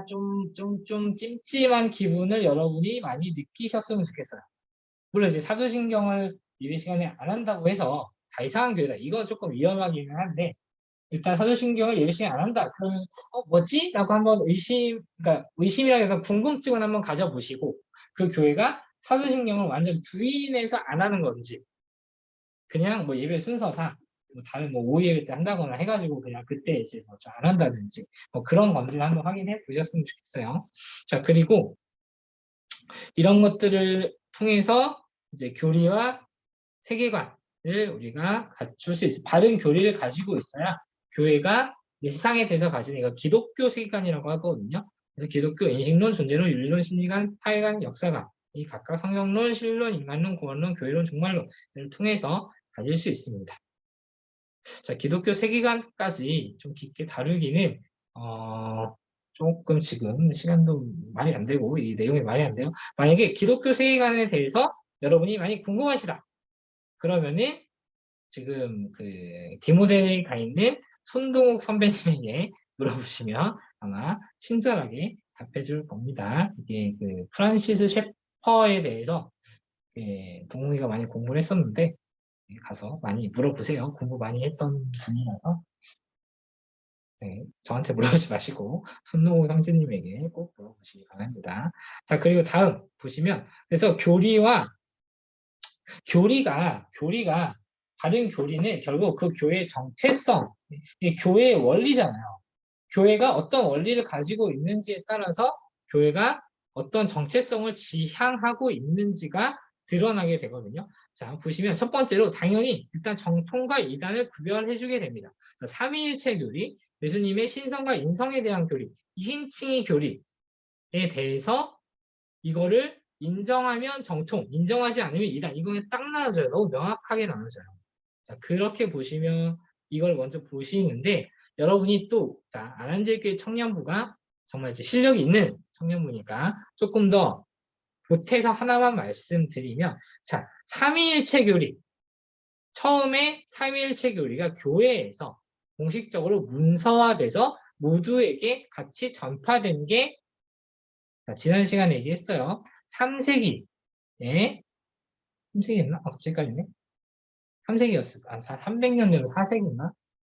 [SPEAKER 1] 좀 찜찜한 기분을 여러분이 많이 느끼셨으면 좋겠어요. 물론 이제 사도신경을 예배 시간에 안 한다고 해서 다 이상한 교회다. 이건 조금 위험하기는 한데 일단 사도신경을 예배 시간에 안 한다. 그러면 뭐지? 라고 한번 그러니까 의심이라기보다 궁금증을 한번 가져보시고 그 교회가 사도신경을 완전 부인해서 안 하는 건지 그냥 뭐 예배 순서상 뭐 다른 뭐 오후 예배 때 한다거나 해가지고 그냥 그때 이제 뭐 좀 안 한다든지 뭐 그런 건지를 한번 확인해 보셨으면 좋겠어요. 자, 그리고 이런 것들을 통해서 이제 교리와 세계관을 우리가 갖출 수 있어요. 바른 교리를 가지고 있어야 교회가 세상에 대해서 가지는 이거 기독교 세계관이라고 하거든요. 그래서 기독교 인식론, 존재론, 윤리론, 심리관, 사회관, 역사관 이 각각 성경론, 신론, 인간론, 구원론, 교회론, 종말론을 통해서 가질 수 있습니다. 자, 기독교 세계관까지 좀 깊게 다루기는 조금 지금 시간도 많이 안 되고 이 내용이 많이 안 돼요. 만약에 기독교 세계관에 대해서 여러분이 많이 궁금하시다. 그러면은 지금 그 디모델에 가 있는 손동욱 선배님에게 물어보시면 아마 친절하게 답해 줄 겁니다. 이게 그 프란시스 셰퍼에 대해서 동문이가 많이 공부를 했었는데 가서 많이 물어보세요. 공부 많이 했던 분이라서 네, 저한테 물어보지 마시고 손노호 형제님에게 꼭 물어보시기 바랍니다. 자, 그리고 다음 보시면 그래서 교리가 다른 교리는 결국 그 교회의 정체성, 이 교회의 원리잖아요. 교회가 어떤 원리를 가지고 있는지에 따라서 교회가 어떤 정체성을 지향하고 있는지가 드러나게 되거든요. 자, 보시면 첫 번째로 당연히 일단 정통과 이단을 구별해 주게 됩니다. 삼위일체 교리, 예수님의 신성과 인성에 대한 교리, 이신칭의 교리에 대해서 이거를 인정하면 정통, 인정하지 않으면 이단. 이거는 딱 나눠져요. 너무 명확하게 나눠져요. 자, 그렇게 보시면 이걸 먼저 보시는데 여러분이 또 자, 안한제교회 청년부가 정말 이제 실력이 있는 청년부니까 조금 더 보태서 하나만 말씀드리면 자, 삼위일체 교리. 처음에 삼위일체 교리가 교회에서 공식적으로 문서화돼서 모두에게 같이 전파된 게 자, 지난 시간에 얘기했어요. 3세기에 3세기였나? 갑자기 헷갈리네. 3세기였을 거야. 300년대로 4세기인가?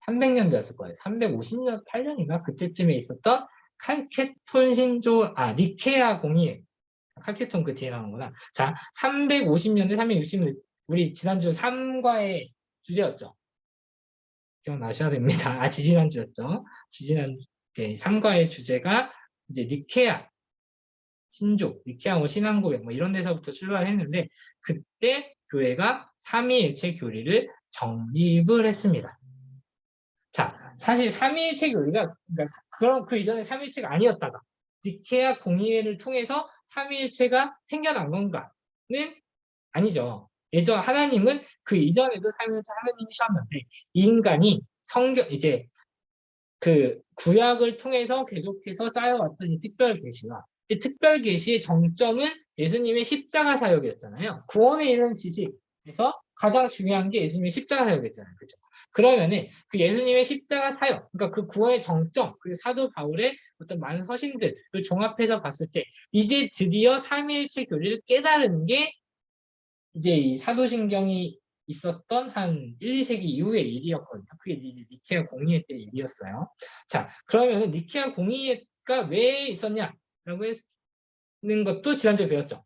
[SPEAKER 1] 300년대였을 거예요. 350년, 8년인가? 그때쯤에 있었던 칼케톤 신조, 니케아 공의회. 칼케톤 그 뒤에 나오는구나. 자, 350년대, 360년대. 우리 지난주 3과의 주제였죠. 기억나셔야 됩니다. 지지난주였죠. 지지난 3과의 주제가 이제 니케아 신조, 니케아 신앙고백 뭐 이런 데서부터 출발을 했는데 그때 교회가 삼위일체 교리를 정립을 했습니다. 자, 사실 삼위일체 교리가 그러니까 그 이전에 삼위일체가 아니었다가 니케아 공의회를 통해서 삼위일체가 생겨난 건가는 아니죠. 예전 하나님은 그 이전에도 삼위일체 하나님이셨는데 인간이 성경 이제 그 구약을 통해서 계속해서 쌓여왔던 이 특별 계시와 이 특별 계시의 정점은 예수님의 십자가 사역이었잖아요. 구원에 이르는 지식에서 가장 중요한 게 예수님의 십자가 사역이었잖아요. 그죠? 그러면은 그 예수님의 십자가 사역, 그러니까 그 구원의 정점, 그리고 사도 바울의 어떤 많은 서신들을 종합해서 봤을 때 이제 드디어 삼위일체 교리를 깨달은 게 이제 이 사도신경이 있었던 한 1, 2세기 이후의 일이었거든요. 그게 이제 니케아 공의회 때 일이었어요. 자, 그러면 니케아 공의회가 왜 있었냐라고 했는 것도 지난주에 배웠죠.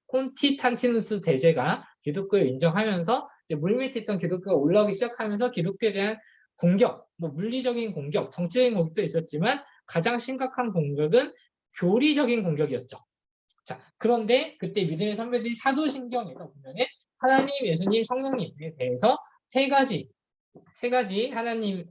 [SPEAKER 1] 콘티탄티누스 대제가 기독교를 인정하면서 물밑에 있던 기독교가 올라오기 시작하면서 기독교에 대한 공격, 뭐 물리적인 공격, 정치적인 공격도 있었지만 가장 심각한 공격은 교리적인 공격이었죠. 자, 그런데 그때 믿음의 선배들이 사도신경에서 보면은 하나님, 예수님, 성령님에 대해서 세 가지 하나님,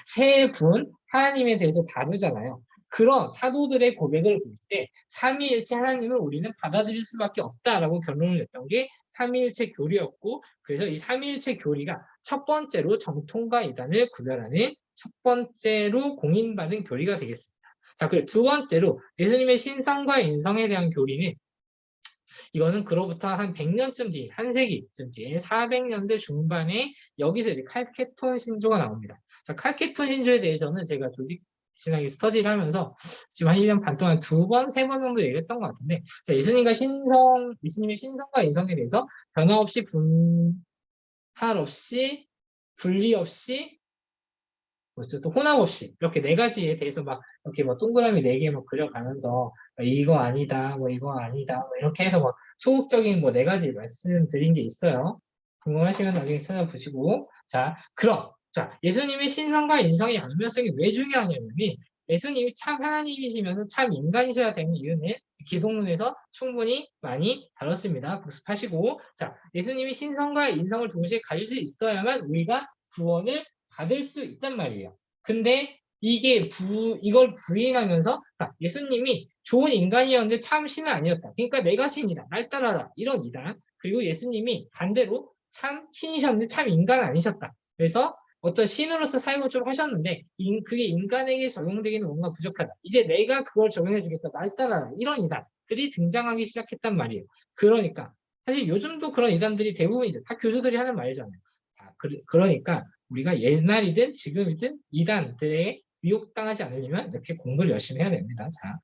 [SPEAKER 1] 세 분 하나님에 대해서 다루잖아요. 그런 사도들의 고백을 볼 때 삼위일체 하나님을 우리는 받아들일 수밖에 없다라고 결론을 냈던 게 삼위일체 교리였고, 그래서 이 삼위일체 교리가 첫 번째로 정통과 이단을 구별하는 첫 번째로 공인받은 교리가 되겠습니다. 자, 그리고 두 번째로 예수님의 신성과 인성에 대한 교리는 이거는 그로부터 한 100년쯤 뒤, 한 세기쯤 뒤에 400년대 중반에 여기서 이제 칼케톤 신조가 나옵니다. 자, 칼케톤 신조에 대해서는 제가 조직신학의 스터디를 하면서 지금 한 1년 반 동안 2번, 3번 정도 얘기했던 것 같은데 자, 예수님의 신성과 인성에 대해서 변화 없이 분할 없이 분리 없이 또 혼합 없이 이렇게 네 가지에 대해서 막 이렇게 뭐 동그라미 네 개 막 그려가면서 이거 아니다, 뭐 이거 아니다, 뭐 이렇게 해서 막 소극적인 뭐 네 가지 말씀드린 게 있어요. 궁금하시면 나중에 찾아보시고 자 예수님의 신성과 인성의 양면성이 왜 중요하냐면 예수님이 참 하나님이시면서 참 인간이셔야 되는 이유는 기독론에서 충분히 많이 다뤘습니다. 복습하시고 자 예수님이 신성과 인성을 동시에 가질 수 있어야만 우리가 구원을 받을 수 있단 말이에요. 근데 이걸 부인하면서 예수님이 좋은 인간이었는데 참 신은 아니었다. 그러니까 내가 신이다. 날 따라라. 이런 이단. 그리고 예수님이 반대로 참 신이셨는데 참 인간 아니셨다. 그래서 어떤 신으로서 사역을 좀 하셨는데 그게 인간에게 적용되기는 뭔가 부족하다. 이제 내가 그걸 적용해 주겠다. 날 따라라. 이런 이단들이 등장하기 시작했단 말이에요. 그러니까 사실 요즘도 그런 이단들이 대부분 이제 다 교수들이 하는 말이잖아요. 그러니까 우리가 옛날이든 지금이든 이단들에 미혹당하지 않으려면 이렇게 공부를 열심히 해야 됩니다. 자,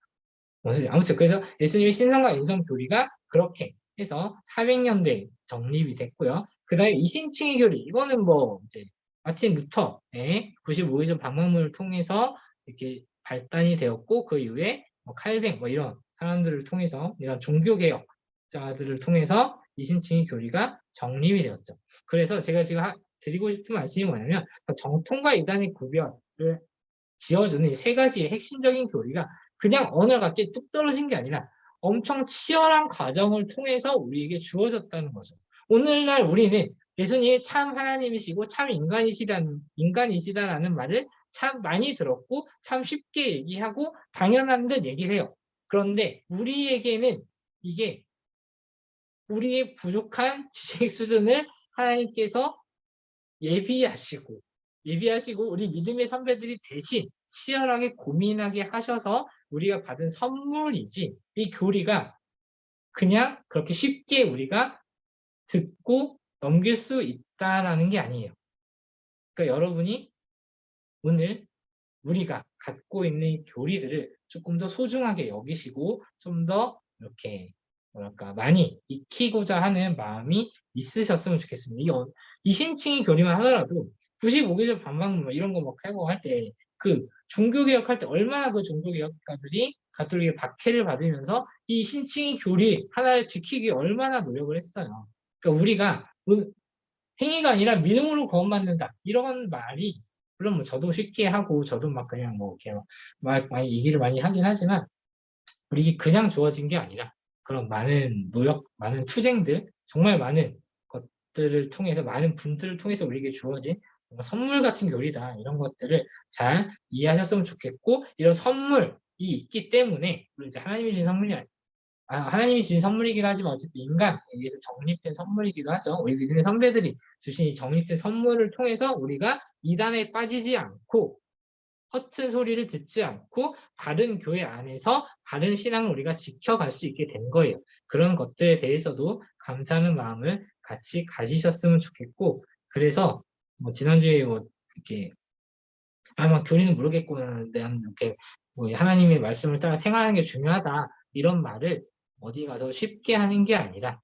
[SPEAKER 1] 아무튼 그래서 예수님의 신성과 인성 교리가 그렇게 해서 400년대 정립이 됐고요. 그 다음에 이신칭의 교리, 이거는 뭐 이제 마틴 루터의 95일 전 방문을 통해서 이렇게 발단이 되었고, 그 이후에 뭐 칼뱅 뭐 이런 사람들을 통해서, 이런 종교개혁자들을 통해서 이신칭의 교리가 정립이 되었죠. 그래서 제가 지금 드리고 싶은 말씀이 뭐냐면, 정통과 이단의 구별을 지어주는 이 세 가지의 핵심적인 교리가 그냥 어느 날 갑자기 뚝 떨어진 게 아니라 엄청 치열한 과정을 통해서 우리에게 주어졌다는 거죠. 오늘날 우리는 예수님이 참 하나님이시고 참 인간이시다라는 말을 참 많이 들었고 참 쉽게 얘기하고 당연한 듯 얘기를 해요. 그런데 우리에게는 이게 우리의 부족한 지식 수준을 하나님께서 예비하시고 우리 믿음의 선배들이 대신 치열하게 고민하게 하셔서 우리가 받은 선물이지, 이 교리가 그냥 그렇게 쉽게 우리가 듣고 넘길 수 있다라는 게 아니에요. 그러니까 여러분이 오늘 우리가 갖고 있는 교리들을 조금 더 소중하게 여기시고 좀 더 이렇게 뭐랄까 많이 익히고자 하는 마음이 있으셨으면 좋겠습니다. 이신칭의 교리만 하더라도 95개조 반박문 뭐 이런 거 막 하고 할 때 그 종교개혁할 때 얼마나 그 종교개혁가들이 가톨릭의 박해를 받으면서 이 신칭의 교리 하나를 지키기 위해 얼마나 노력을 했어요. 그러니까 우리가 행위가 아니라 믿음으로 구원받는다 이런 말이, 물론 뭐 저도 쉽게 하고 저도 막 그냥 뭐 이렇게 많이 얘기를 많이 하긴 하지만, 우리 그냥 주어진 게 아니라 그런 많은 노력, 많은 투쟁들, 정말 많은 것들을 통해서, 많은 분들을 통해서 우리에게 주어진 선물 같은 교리다. 이런 것들을 잘 이해하셨으면 좋겠고, 이런 선물이 있기 때문에, 물론 이제 하나님이 주신 선물이 하나님이 주신 선물이긴 하지만 어쨌든 인간에 의해서 정립된 선물이기도 하죠. 우리 믿음의 선배들이 주신 이 정립된 선물을 통해서 우리가 이단에 빠지지 않고 허튼 소리를 듣지 않고 바른 교회 안에서 바른 신앙을 우리가 지켜갈 수 있게 된 거예요. 그런 것들에 대해서도 감사하는 마음을 같이 가지셨으면 좋겠고, 그래서 뭐 지난주에 뭐 이렇게 아마 교리는 모르겠구나, 이렇게 뭐 하나님의 말씀을 따라 생활하는 게 중요하다 이런 말을 어디 가서 쉽게 하는 게 아니라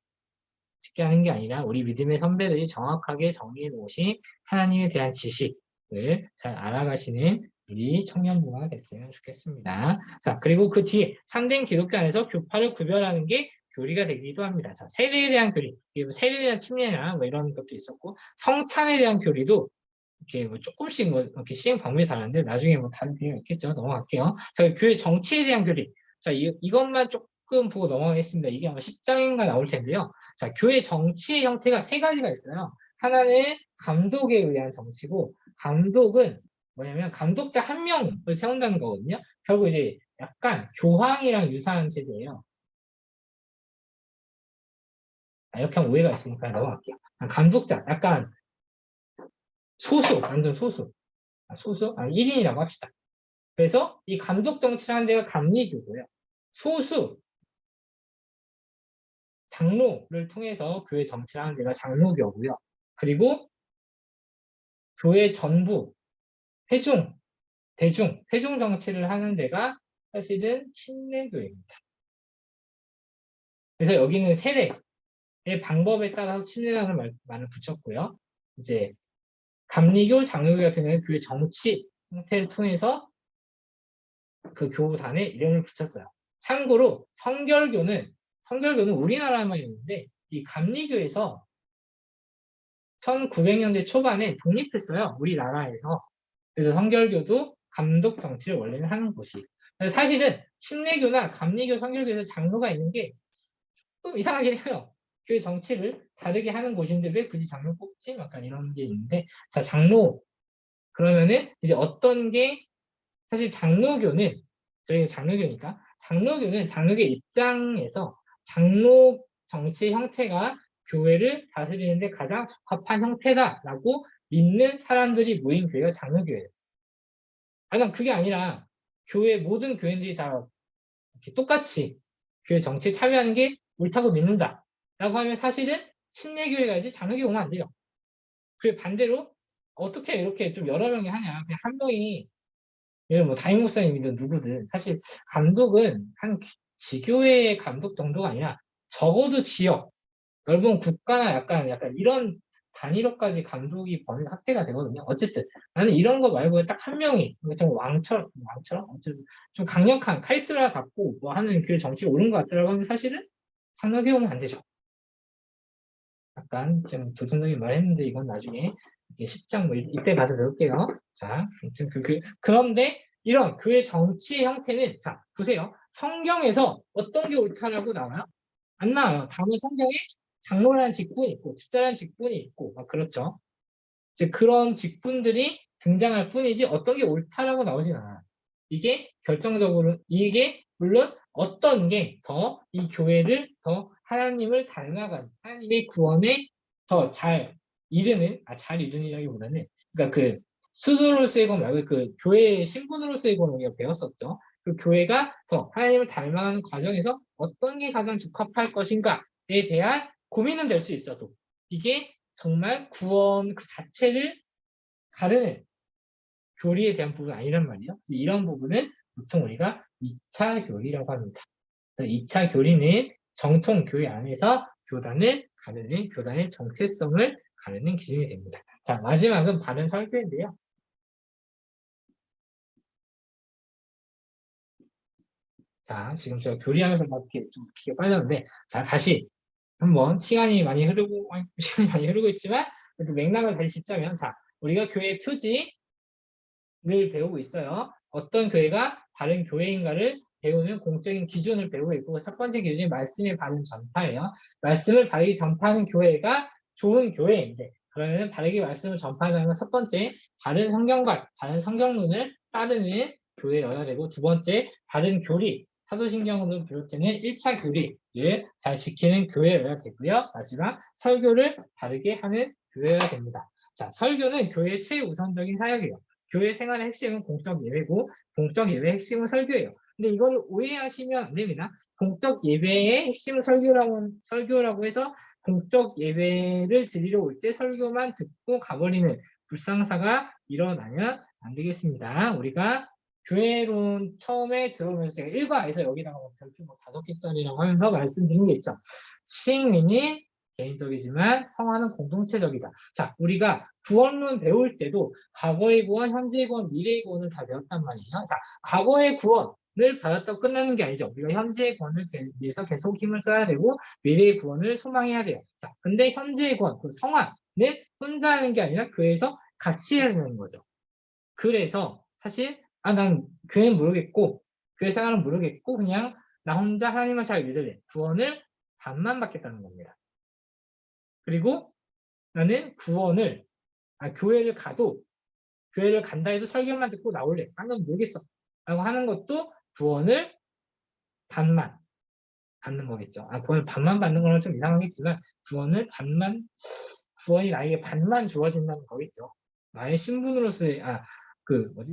[SPEAKER 1] 우리 믿음의 선배들이 정확하게 정리해 놓으신 하나님에 대한 지식을 잘 알아가시는 우리 청년부가 됐으면 좋겠습니다. 자, 그리고 그 뒤에 참된 기독교 안에서 교파를 구별하는 게 교리가 되기도 합니다. 자, 세례에 대한 교리, 세례에 대한 침례나 뭐 이런 것도 있었고, 성찬에 대한 교리도 이렇게 뭐 조금씩 뭐 이렇게 시행 방법이 다른데 나중에 뭐 다른 비밀이 있겠죠. 넘어갈게요. 자, 교회 정치에 대한 교리. 자, 이것만 조금 보고 넘어가겠습니다. 이게 아마 10장인가 나올 텐데요. 자, 교회 정치의 형태가 세 가지가 있어요. 하나는 감독에 의한 정치고, 감독은 뭐냐면 감독자 한 명을 세운다는 거거든요. 결국 이제 약간 교황이랑 유사한 체제예요. 이렇게 하면 오해가 있으니까 넘어갈게요. 감독자, 약간 소수, 완전 소수. 1인이라고 합시다. 그래서 이 감독 정치라는 데가 감리교고요. 소수 장로를 통해서 교회 정치를 하는 데가 장로교고요. 그리고 교회 전부 대중 정치를 하는 데가 사실은 침례교회입니다. 그래서 여기는 세례의 방법에 따라서 침례라는 말을 붙였고요. 이제 감리교, 장로교 같은 경우는 교회 정치 형태를 통해서 그 교단에 이름을 붙였어요. 참고로 성결교는 우리나라만 있는데 이 감리교에서 1900년대 초반에 독립했어요. 우리나라에서. 그래서 성결교도 감독 정치를 원래는 하는 곳이에요. 사실은 침례교나 감리교, 성결교에서 장로가 있는 게 좀 이상하긴 해요. 교회 정치를 다르게 하는 곳인데 왜 굳이 장로 뽑지? 약간 이런 게 있는데, 자, 장로 그러면은 이제 어떤 게, 사실 장로교는, 저희가 장로교니까 장로교는 장로교 입장에서 장로 정치 형태가 교회를 다스리는데 가장 적합한 형태다라고 믿는 사람들이 모인 교회가 장로교예요. 아니, 그게 아니라 모든 교인들이 다 이렇게 똑같이 교회 정치에 참여하는 게 옳다고 믿는다 라고 하면 사실은 침례교회 가야지 장로교회 오면 안 돼요. 그 반대로 어떻게 이렇게 좀 여러 명이 하냐, 그냥 한 명이, 예를 뭐 담임 목사님이든 누구든, 사실 감독은 한 지교회의 감독 정도가 아니라 적어도 지역, 넓은 국가나 약간 이런 단위로까지 감독이 확대가 되거든요. 어쨌든 나는 이런 거 말고 딱 한 명이 좀 왕처럼 어쨌든 좀 강력한 카리스마 갖고 뭐 하는 그 정치가 옳은 것 같더라고 하면 사실은 생각해 보면 안 되죠. 약간 좀 도전적인 말 했는데 이건 나중에 10장 뭐 이때 가서 배울게요. 자, 아무튼 그런데 이런 교회 정치 형태는 자 보세요. 성경에서 어떤 게 옳다라고 나와요? 안 나와요. 다만 성경에 장로라는 직분이 있고 집사라는 직분이 있고 막 그렇죠. 이제 그런 직분들이 등장할 뿐이지 어떤 게 옳다라고 나오진 않아요. 이게 결정적으로 이게 물론 어떤 게 더 이 교회를 더 하나님을 닮아가는 하나님의 구원에 더 잘 이르는 잘 이르는이라기보다는 그러니까 그 수도로서의 것 말고 그 교회의 신분으로서의 것 우리가 배웠었죠. 그 교회가 더 하나님을 닮아가는 과정에서 어떤 게 가장 적합할 것인가에 대한 고민은 될 수 있어도 이게 정말 구원 그 자체를 가르는 교리에 대한 부분은 아니란 말이에요. 이런 부분은 보통 우리가 2차 교리라고 합니다. 2차 교리는 정통 교회 안에서 교단을 가르는 교단의 정체성을 가르는 기준이 됩니다. 자, 마지막은 바른 설교인데요. 자, 지금 제가 교리하면서 막 이렇게 좀 길게 빠졌는데, 자, 다시 한번 시간이 많이 흐르고 있지만, 그래도 맥락을 다시 짚자면, 자, 우리가 교회 표지, 를 배우고 있어요. 어떤 교회가 다른 교회인가를 배우는 공적인 기준을 배우고 있고 첫 번째 기준이 말씀의 바른 전파예요. 말씀을 바르게 전파하는 교회가 좋은 교회인데 그러면 바르게 말씀을 전파하는 건 첫 번째 바른 성경과 바른 성경론을 따르는 교회여야 되고 두 번째 바른 교리 사도신경으로 비롯되는 1차 교리를 잘 지키는 교회여야 되고요. 마지막 설교를 바르게 하는 교회여야 됩니다. 자, 설교는 교회의 최우선적인 사역이에요. 교회 생활의 핵심은 공적 예배고 공적 예배의 핵심은 설교예요. 근데 이걸 오해하시면 안 됩니다. 공적 예배의 핵심은 설교라고 해서 공적 예배를 드리러 올 때 설교만 듣고 가버리는 불상사가 일어나면 안 되겠습니다. 우리가 교회론 처음에 들어오면서 제가 1과에서 여기다가 별표 5개짜리라고 하면서 말씀드린 게 있죠. 시행민이 개인적이지만 성화는 공동체적이다. 자, 우리가 구원론 배울 때도 과거의 구원, 현재의 구원, 미래의 구원을 다 배웠단 말이에요. 자, 과거의 구원을 받았다고 끝나는 게 아니죠. 우리가 현재의 구원을 위해서 계속 힘을 써야 되고 미래의 구원을 소망해야 돼요. 자, 근데 현재의 구원, 그 성화는 혼자 하는 게 아니라 교회에서 같이 해야 되는 거죠. 그래서 사실 난 교회는 모르겠고 교회 생활은 모르겠고 그냥 나 혼자 하나님을 잘 믿을래. 구원을 반만 받겠다는 겁니다. 그리고 나는 구원을 교회를 가도 교회를 간다 해도 설교만 듣고 나올래. 난 모르겠어. 라고 하는 것도 구원을 반만 받는 거겠죠. 구원을 반만 받는 거는 좀 이상하겠지만 구원을 반만 구원이 나에게 반만 주어진다는 거겠죠. 나의 신분으로서의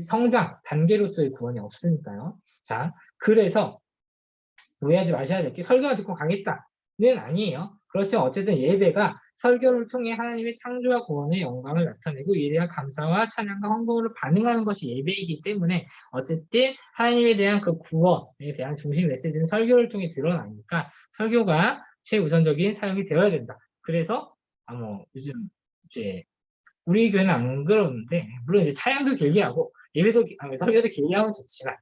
[SPEAKER 1] 성장 단계로서의 구원이 없으니까요. 자, 그래서 오해하지 마셔야 될 게 설교만 듣고 가겠다는 아니에요. 그렇지만 어쨌든 예배가 설교를 통해 하나님의 창조와 구원의 영광을 나타내고 이에 대한 감사와 찬양과 헌금으로 반응하는 것이 예배이기 때문에 어쨌든 하나님에 대한 그 구원에 대한 중심 메시지는 설교를 통해 드러나니까 설교가 최우선적인 사역이 되어야 된다. 그래서 요즘 이제 우리 교회는 안 그러는데 물론 이제 찬양도 길게 하고 예배도 설교도 길게 하면 좋지만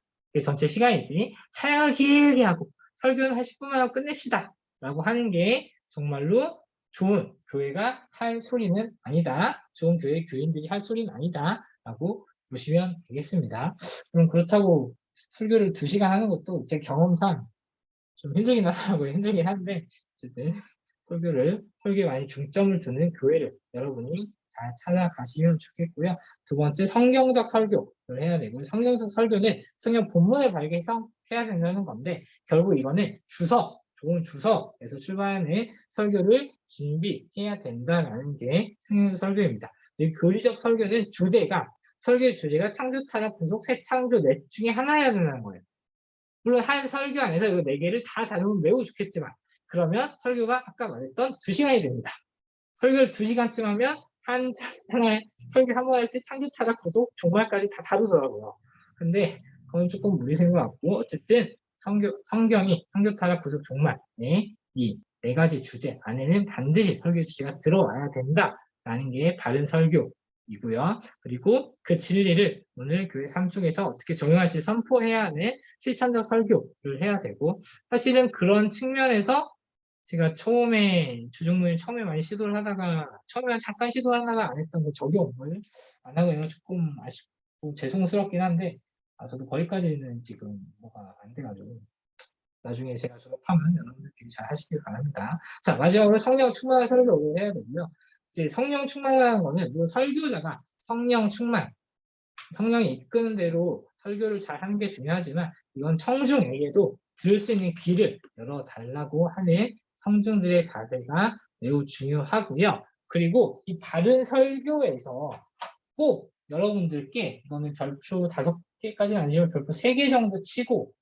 [SPEAKER 1] 전체 시간이 있으니 찬양을 길게 하고 설교는 한 10분만 하고 끝냅시다 라고 하는 게 정말로 좋은 교회가 할 소리는 아니다. 좋은 교회 교인들이 할 소리는 아니다 라고 보시면 되겠습니다. 그럼 그렇다고 설교를 2시간 하는 것도 제 경험상 좀 힘들긴 하더라고요. 힘들긴 한데 어쨌든 설교에 많이 중점을 두는 교회를 여러분이 잘 찾아가시면 좋겠고요. 두 번째, 성경적 설교를 해야 되고요. 성경적 설교는 성경 본문을 바르게 해석해야 된다는 건데 결국 이거는 좋은 주석에서 출발하는 설교를 준비해야 된다는 게 성경적 설교입니다. 교리적 설교는 설교의 주제가 창조, 타락, 구속, 새 창조 넷 중에 하나여야 된다는 거예요. 물론 한 설교 안에서 이 4개를 다 다루면 매우 좋겠지만 그러면 설교가 아까 말했던 2시간이 됩니다. 설교를 2시간쯤 하면 하나의 설교 한 번 할 때 창조, 타락, 구속, 종말까지 다 다루더라고요. 근데 그건 조금 무리수인 것 같고 어쨌든 성경이 창조, 타락, 구속, 종말에 이 네 가지 주제 안에는 반드시 설교 주제가 들어와야 된다라는 게 바른 설교이고요. 그리고 그 진리를 오늘 교회 삶 속에서 어떻게 적용할지 선포해야 하는 실천적 설교를 해야 되고, 사실은 그런 측면에서 제가 처음에 주중문을 처음에 많이 시도를 하다가 처음에 잠깐 시도를 하다가 안 했던 그 적용을 안 하고 있는 건 조금 아쉽고 죄송스럽긴 한데, 저도 거기까지는 지금 뭐가 안 돼가지고 나중에 제가 졸업하면 여러분들끼리 잘 하시길 바랍니다. 자, 마지막으로 성령 충만한 설교를 해야 되고요. 이제 성령 충만이라는 거는 뭐 설교자가 성령 충만, 성령이 이끄는 대로 설교를 잘 하는 게 중요하지만, 이건 청중에게도 들을 수 있는 귀를 열어달라고 하는 성중들의 자세가 매우 중요하고요. 그리고 이 바른 설교에서 꼭 여러분들께, 이거는 별표 5개까지는 아니지만 별표 3개 정도 치고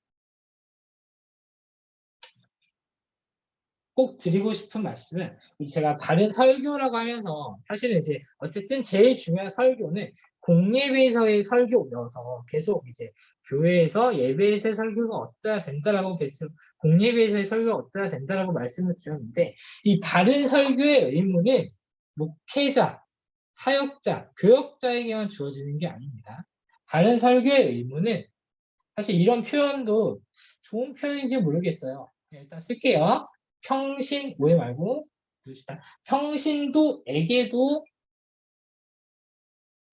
[SPEAKER 1] 꼭 드리고 싶은 말씀은, 제가 바른 설교라고 하면서 사실은 이제 어쨌든 제일 중요한 설교는 공예배에서의 설교여서 계속 이제 교회에서 예배에서의 설교가 어떠야 된다라고 계속 공예배에서의 설교가 어떠야 된다라고 말씀을 드렸는데, 이 바른 설교의 의무는 목회자, 사역자, 교역자에게만 주어지는 게 아닙니다. 바른 설교의 의무는, 사실 이런 표현도 좋은 표현인지 모르겠어요. 일단 쓸게요. 평신, 오해 말고, 평신도에게도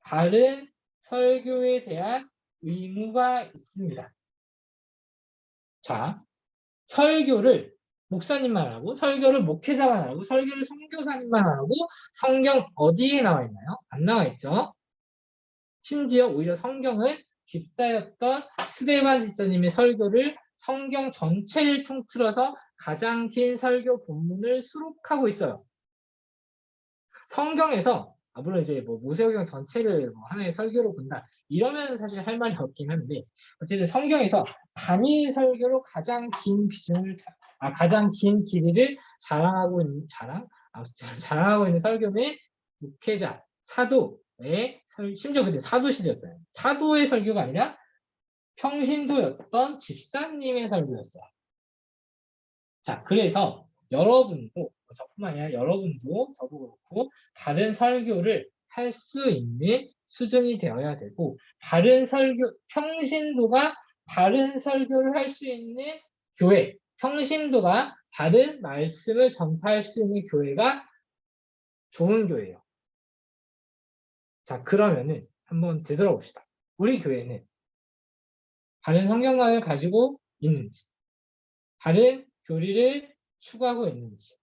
[SPEAKER 1] 바른 설교에 대한 의무가 있습니다. 자, 설교를 목사님만 하고, 설교를 목회자만 하고, 설교를 선교사님만 하고, 성경 어디에 나와 있나요? 안 나와 있죠? 심지어 오히려 성경은 집사였던 스데반 집사님의 설교를 성경 전체를 통틀어서 가장 긴 설교 본문을 수록하고 있어요. 성경에서 물론 이제 뭐 모세오경 전체를 뭐 하나의 설교로 본다 이러면 사실 할 말이 없긴 한데, 어쨌든 성경에서 단일 설교로 가장 긴 비중을 가장 긴 길이를 자랑하고 있는 자랑하고 있는 설교는 목회자, 사도의 심지어 그때 사도 시대였어요. 사도의 설교가 아니라 평신도였던 집사님의 설교였어요. 자, 그래서 여러분도, 저뿐만 아니라 여러분도, 저도 그렇고 바른 설교를 할 수 있는 수준이 되어야 되고, 바른 설교, 평신도가 바른 설교를 할 수 있는 교회, 평신도가 바른 말씀을 전파할 수 있는 교회가 좋은 교회예요. 자, 그러면은 한번 되돌아봅시다. 우리 교회는 바른 성경관을 가지고 있는지, 바른 교리를 추구하고 있는지,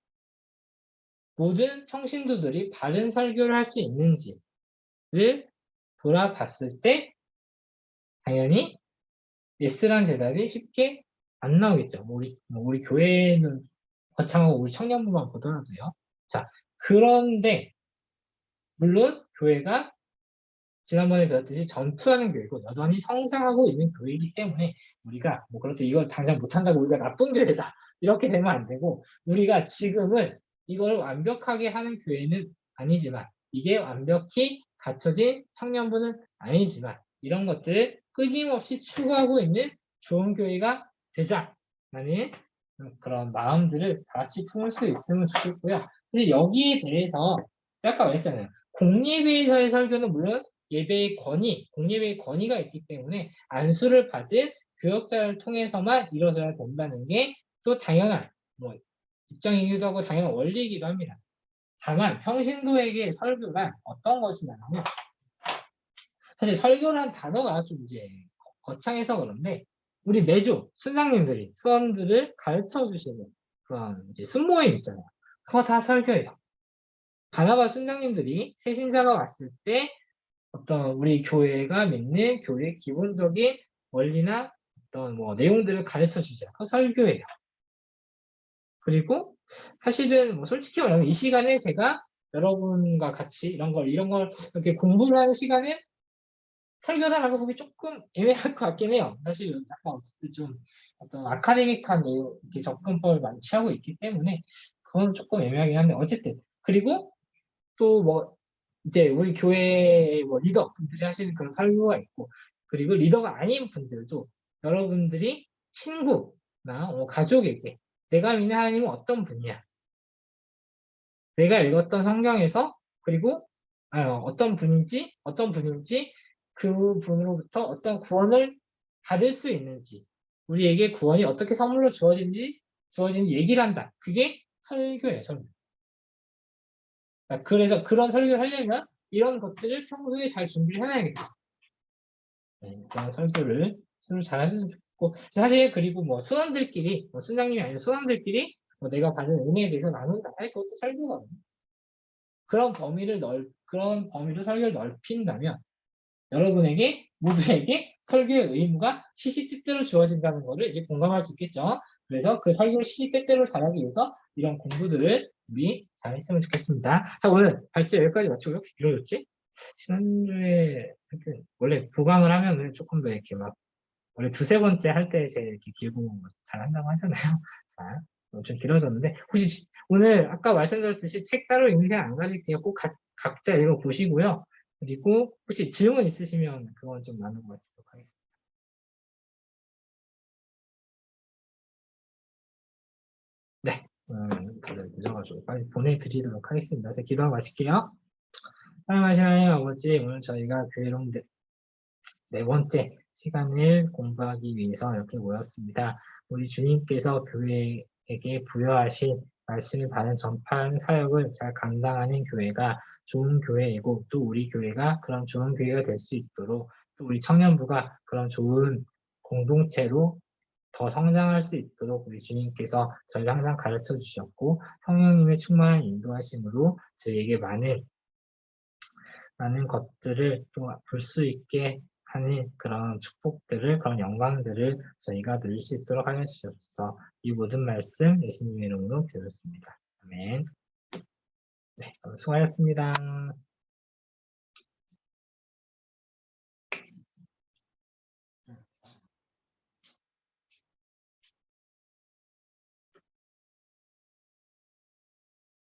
[SPEAKER 1] 모든 평신도들이 바른 설교를 할 수 있는지를 돌아봤을 때 당연히 예스란 대답이 쉽게 안 나오겠죠. 우리 교회는 거창하고 우리 청년부만 보더라도요. 자, 그런데 물론 교회가 지난번에 배웠듯이 전투하는 교회고 여전히 성장하고 있는 교회이기 때문에, 우리가 그렇다 이걸 당장 못한다고 우리가 나쁜 교회다 이렇게 되면 안 되고, 우리가 지금은 이걸 완벽하게 하는 교회는 아니지만, 이게 완벽히 갖춰진 청년부는 아니지만, 이런 것들을 끊임없이 추구하고 있는 좋은 교회가 되자라는 그런 마음들을 다 같이 품을 수 있으면 좋겠고요. 근데 여기에 대해서 아까 말했잖아요. 공예배에서의 설교는 물론 예배의 권위, 공예배의 권위가 있기 때문에 안수를 받은 교역자를 통해서만 이루어져야 된다는 게 또 당연한 입장이기도 하고 당연한 원리이기도 합니다. 다만 평신도에게 설교란 어떤 것이냐면, 사실 설교란 단어가 좀 이제 거창해서 그런데, 우리 매주 순장님들이 수원들을 가르쳐 주시는 그런 이제 순모임 있잖아요. 그거 다 설교예요. 바나바 순장님들이 새신자가 왔을 때 어떤 우리 교회가 믿는 교회의 기본적인 원리나 어떤 내용들을 가르쳐 주죠. 그 설교예요. 그리고 사실은 솔직히 말하면 이 시간에 제가 여러분과 같이 이런 걸 이렇게 공부를 하는 시간은 설교사라고 보기 조금 애매할 것 같긴 해요. 사실 약간 어쨌든 좀 어떤 아카데믹한 내용, 이렇게 접근법을 많이 취하고 있기 때문에 그건 조금 애매하긴 한데, 어쨌든. 그리고 또 이제 우리 교회 리더 분들이 하시는 그런 설교가 있고, 그리고 리더가 아닌 분들도 여러분들이 친구나 가족에게 내가 믿는 하나님은 어떤 분이야? 내가 읽었던 성경에서 그리고 어떤 분인지 그 분으로부터 어떤 구원을 받을 수 있는지 우리에게 구원이 어떻게 선물로 주어진지 얘기를 한다. 그게 설교예요, 설교. 그래서 그런 설교를 하려면 이런 것들을 평소에 잘 준비를 해놔야겠죠. 네, 그런 설교를 스스로 잘 하시면 좋고 사실 그리고 뭐 순원들끼리 순장님이 아니라 순원들끼리 내가 받은 은혜에 대해서 나눈다 할 것도 설교거든요. 그런 범위로 설교를 넓힌다면 여러분에게 모두에게 설교의 의무가 시시때때로 주어진다는 것을 이제 공감할 수 있겠죠. 그래서 그 설교를 시시때때로 잘하기 위해서 이런 공부들을 우리 잘 했으면 좋겠습니다. 자, 오늘 발제 여기까지 마치고 이렇게 길어졌지? 지난주에 원래 부강을 하면은 조금 더 이렇게 막 원래 두세 번째 할 때 제일 이렇게 길고 잘 한다고 하잖아요. 자, 좀 길어졌는데 혹시 오늘 아까 말씀드렸듯이 책 따로 인생 안 가질게요. 꼭 각자 읽어 보시고요. 그리고 혹시 질문 있으시면 그건 좀 나누고 마치도록 하겠습니다. 네, 다들 늦어가지고 빨리 보내드리도록 하겠습니다. 제가 기도하고 마칠게요. 사랑하신 하나님 아버지, 오늘 저희가 교회론 네 번째 시간을 공부하기 위해서 이렇게 모였습니다. 우리 주님께서 교회에게 부여하신 말씀을 받은 전파하는 사역을 잘 감당하는 교회가 좋은 교회이고 또 우리 교회가 그런 좋은 교회가 될 수 있도록 또 우리 청년부가 그런 좋은 공동체로 더 성장할 수 있도록 우리 주님께서 저희를 항상 가르쳐 주셨고 성령님의 충만한 인도하심으로 저희에게 많은 것들을 또 볼 수 있게 하는 그런 축복들을 그런 영광들을 저희가 누릴 수 있도록 하여 주시옵소서. 이 모든 말씀 예수님의 이름으로 기도했습니다. 아멘. 네, 수고하셨습니다.